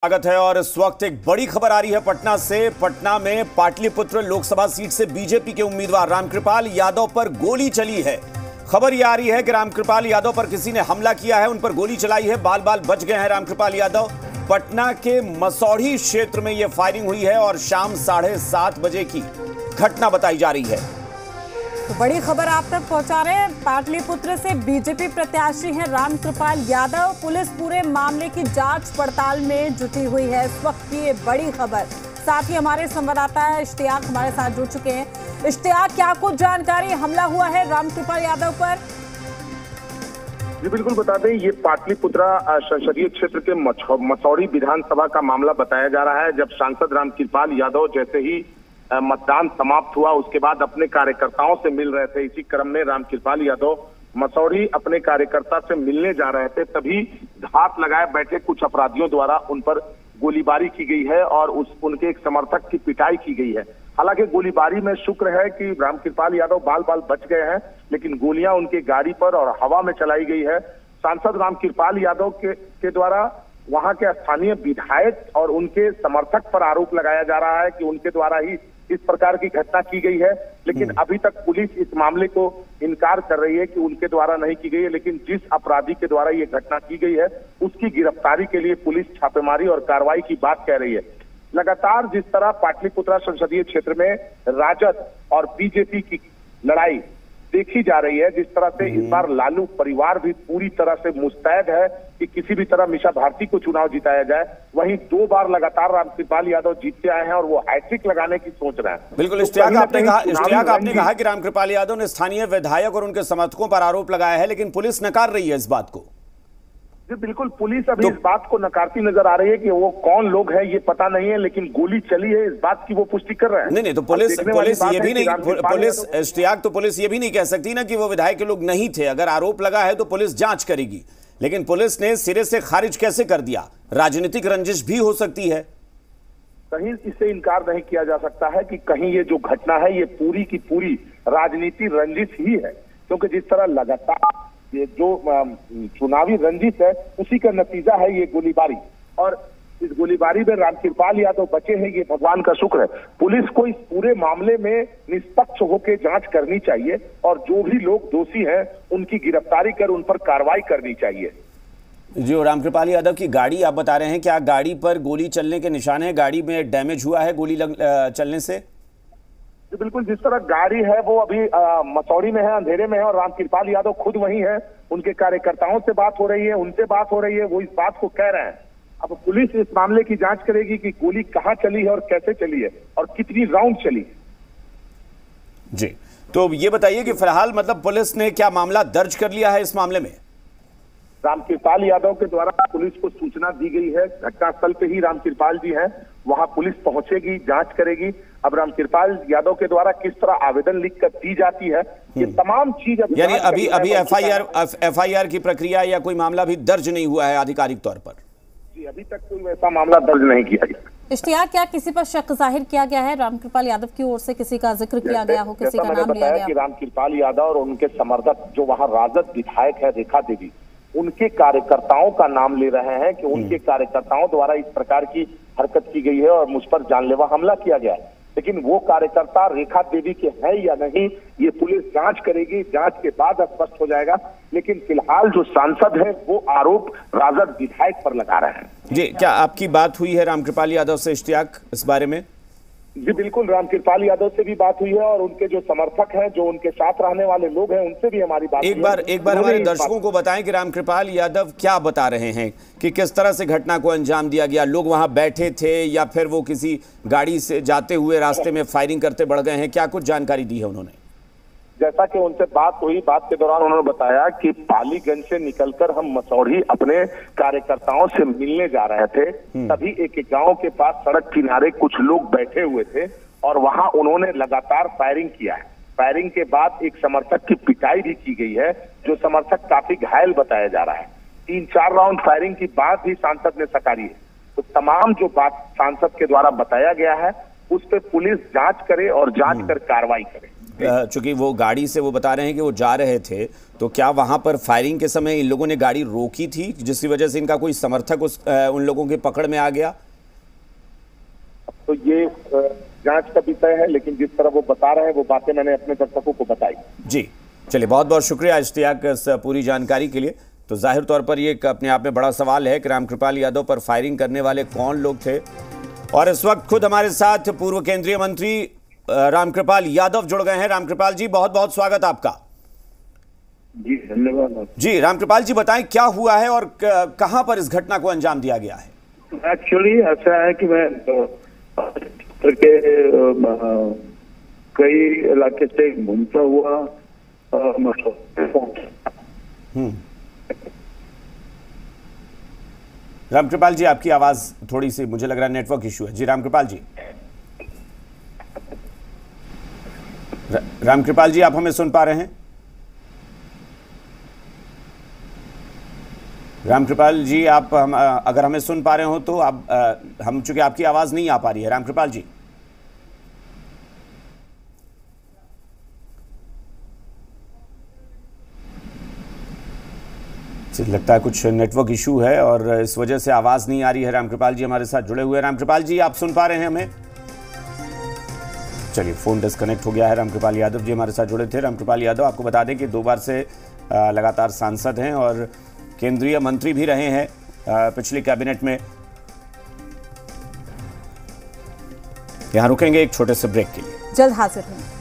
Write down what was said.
स्वागत है। और इस वक्त एक बड़ी खबर आ रही है पटना से। पटना में पाटलिपुत्र लोकसभा सीट से बीजेपी के उम्मीदवार रामकृपाल यादव पर गोली चली है। खबर यह आ रही है कि रामकृपाल यादव पर किसी ने हमला किया है, उन पर गोली चलाई है, बाल बाल बच गए हैं रामकृपाल यादव। पटना के मसौढ़ी क्षेत्र में यह फायरिंग हुई है और शाम 7:30 बजे की घटना बताई जा रही है। तो बड़ी खबर आप तक पहुंचा रहे हैं। पाटलिपुत्र से बीजेपी प्रत्याशी हैं रामकृपाल यादव। पुलिस पूरे मामले की जांच पड़ताल में जुटी हुई है इस वक्त की ये बड़ी खबर। साथ ही हमारे संवाददाता इश्तियाक हमारे साथ जुड़ चुके हैं। इश्तियाक, क्या कुछ जानकारी? हमला हुआ है रामकृपाल यादव पर? जी बिल्कुल, बता दें, ये पाटलिपुत्रा संसदीय क्षेत्र के मसौढ़ी विधानसभा का मामला बताया जा रहा है। जब सांसद रामकृपाल यादव जैसे ही मतदान समाप्त हुआ उसके बाद अपने कार्यकर्ताओं से मिल रहे थे, इसी क्रम में रामकृपाल यादव मसौढ़ी अपने कार्यकर्ता से मिलने जा रहे थे, तभी घात लगाए बैठे कुछ अपराधियों द्वारा उन पर गोलीबारी की गई है और उनके एक समर्थक की पिटाई की गई है। हालांकि गोलीबारी में शुक्र है कि रामकृपाल यादव बाल बाल बच गए हैं, लेकिन गोलियां उनके गाड़ी पर और हवा में चलाई गई है। सांसद रामकृपाल यादव के द्वारा वहां के स्थानीय विधायक और उनके समर्थक पर आरोप लगाया जा रहा है कि उनके द्वारा ही इस प्रकार की घटना की गई है, लेकिन अभी तक पुलिस इस मामले को इनकार कर रही है कि उनके द्वारा नहीं की गई है। लेकिन जिस अपराधी के द्वारा ये घटना की गई है उसकी गिरफ्तारी के लिए पुलिस छापेमारी और कार्रवाई की बात कह रही है। लगातार जिस तरह पाटलिपुत्रा संसदीय क्षेत्र में राजद और बीजेपी की लड़ाई देखी जा रही है, जिस तरह से इस बार लालू परिवार भी पूरी तरह से मुस्तैद है कि किसी भी तरह मीसा भारती को चुनाव जिताया जाए, वहीं 2 बार लगातार रामकृपाल यादव जीतते आए हैं और वो हैट्रिक लगाने की सोच रहे हैं। बिल्कुल, इश्तियाक आपने कहा कि रामकृपाल यादव ने स्थानीय विधायक और उनके समर्थकों पर आरोप लगाया है, लेकिन पुलिस नकार रही है इस बात को। जी बिल्कुल, पुलिस अभी इस बात को नकारती नजर आ रही है कि वो कौन लोग हैं ये पता नहीं है, लेकिन गोली चली है इस बात की वो पुष्टि कर रहे हैं। नहीं तो पुलिस ये भी नहीं, इश्तियाक तो पुलिस ये भी नहीं कह सकती ना कि वो विधायक के लोग नहीं थे। अगर आरोप लगा है तो पुलिस जांच करेगी, लेकिन पुलिस ने सिरे से खारिज कैसे कर दिया? राजनीतिक रंजिश भी हो सकती है। कहीं इससे इनकार नहीं किया जा सकता है कि कहीं ये जो घटना है ये पूरी की पूरी राजनीति रंजिश ही है, क्योंकि जिस तरह लगातार ये जो चुनावी रंजिश है उसी का नतीजा है ये गोलीबारी। और इस गोलीबारी में रामकृपाल यादव बचे हैं, ये भगवान का शुक्र है। पुलिस को इस पूरे मामले में निष्पक्ष होकर जांच करनी चाहिए और जो भी लोग दोषी हैं उनकी गिरफ्तारी कर उन पर कार्रवाई करनी चाहिए। जो रामकृपाल यादव की गाड़ी आप बता रहे हैं, क्या गाड़ी पर गोली चलने के निशान है? गाड़ी में डैमेज हुआ है गोली चलने से? बिल्कुल, जिस तरह गाड़ी है वो अभी मसौढ़ी में है, अंधेरे में है और रामकृपाल यादव खुद वहीं है। उनके कार्यकर्ताओं से बात हो रही है, उनसे बात हो रही है, वो इस बात को कह रहे हैं। अब पुलिस इस मामले की जांच करेगी कि गोली कहां चली है और कैसे चली है और कितनी राउंड चली। जी, तो ये बताइए कि फिलहाल मतलब पुलिस ने क्या मामला दर्ज कर लिया है इस मामले में? रामकृपाल यादव के द्वारा पुलिस को सूचना दी गई है। घटनास्थल पे ही रामकृपाल जी हैं, वहां पुलिस पहुंचेगी, जांच करेगी। अब रामकृपाल यादव के द्वारा किस तरह आवेदन लिखकर दी जाती है, ये तमाम चीज यानी अभी एफआईआर की प्रक्रिया या कोई मामला भी दर्ज नहीं हुआ है आधिकारिक तौर पर? जी, अभी तक कोई वैसा मामला दर्ज नहीं किया गया। इश्तियाक, क्या किसी पर शक जाहिर किया गया है? रामकृपाल यादव की ओर से किसी का जिक्र किया गया हो, किसी का नाम लिया गया? कि रामकृपाल यादव और उनके समर्थक जो वहां राजद विधायक है रेखा देवी, उनके कार्यकर्ताओं का नाम ले रहे हैं कि उनके कार्यकर्ताओं द्वारा इस प्रकार की हरकत की गई है और मुझ पर जानलेवा हमला किया गया है। लेकिन वो कार्यकर्ता रेखा देवी के हैं या नहीं ये पुलिस जांच करेगी, जांच के बाद स्पष्ट हो जाएगा। लेकिन फिलहाल जो सांसद है वो आरोप राजद विधायक पर लगा रहे हैं। जी, क्या आपकी बात हुई है रामकृपाल यादव से इश्तियाक इस बारे में? जी बिल्कुल, रामकृपाल यादव से भी बात हुई है और उनके जो समर्थक हैं, जो उनके साथ रहने वाले लोग हैं, उनसे भी हमारी बात एक बार हमारे दर्शकों को बताएं कि रामकृपाल यादव क्या बता रहे हैं कि किस तरह से घटना को अंजाम दिया गया। लोग वहां बैठे थे या फिर वो किसी गाड़ी से जाते हुए रास्ते में फायरिंग करते बढ़ गए हैं? क्या कुछ जानकारी दी है उन्होंने? जैसा कि उनसे बात हुई, बात के दौरान उन्होंने बताया कि पालीगंज से निकलकर हम मसौढ़ी अपने कार्यकर्ताओं से मिलने जा रहे थे, तभी एक गांव के पास सड़क किनारे कुछ लोग बैठे हुए थे और वहां उन्होंने लगातार फायरिंग किया है। फायरिंग के बाद एक समर्थक की पिटाई भी की गई है, जो समर्थक काफी घायल बताया जा रहा है। 3-4 राउंड फायरिंग की बात भी सांसद ने सकारी है। तो तमाम जो बात सांसद के द्वारा बताया गया है उस पर पुलिस जांच करे और जांच कर कार्रवाई करे। चूंकि वो गाड़ी से वो बता रहे हैं कि वो जा रहे थे, तो क्या वहां पर फायरिंग के समय इन लोगों ने गाड़ी रोकी थी जिसकी वजह से इनका कोई समर्थक उन लोगों की पकड़ में आ गया? तो ये जांच का विषय है, लेकिन जिस तरह वो बता रहे हैं वो बातें मैंने अपने दर्शकों को बताई। जी चलिए, बहुत बहुत शुक्रिया इश्तियाक इस पूरी जानकारी के लिए। तो जाहिर तौर पर ये अपने आप में बड़ा सवाल है कि रामकृपाल यादव पर फायरिंग करने वाले कौन लोग थे। और इस वक्त खुद हमारे साथ पूर्व केंद्रीय मंत्री रामकृपाल यादव जुड़ गए हैं। रामकृपाल जी, बहुत बहुत स्वागत आपका। जी धन्यवाद। जी रामकृपाल जी, बताएं क्या हुआ है और कहां पर इस घटना को अंजाम दिया गया है? एक्चुअली ऐसा है कि मैं के कई इलाके से घूमता हुआ रामकृपाल जी, आपकी आवाज थोड़ी सी, मुझे लग रहा है नेटवर्क इशू है। जी रामकृपाल जी, रामकृपाल जी, आप हमें सुन पा रहे हैं? रामकृपाल जी, आप अगर हमें सुन पा रहे हो तो आप हम चूंकि आपकी आवाज नहीं आ पा रही है। रामकृपाल जी, लगता है कुछ नेटवर्क इशू है और इस वजह से आवाज नहीं आ रही है। रामकृपाल जी हमारे साथ जुड़े हुए हैं। रामकृपाल जी, आप सुन पा रहे हैं हमें? चलिए, फोन डिस्कनेक्ट हो गया है। रामकृपाल यादव जी हमारे साथ जुड़े थे। रामकृपाल यादव, आपको बता दें कि 2 बार से लगातार सांसद हैं और केंद्रीय मंत्री भी रहे हैं पिछली कैबिनेट में। यहां रुकेंगे एक छोटे से ब्रेक के लिए, जल्द हाजिर होंगे।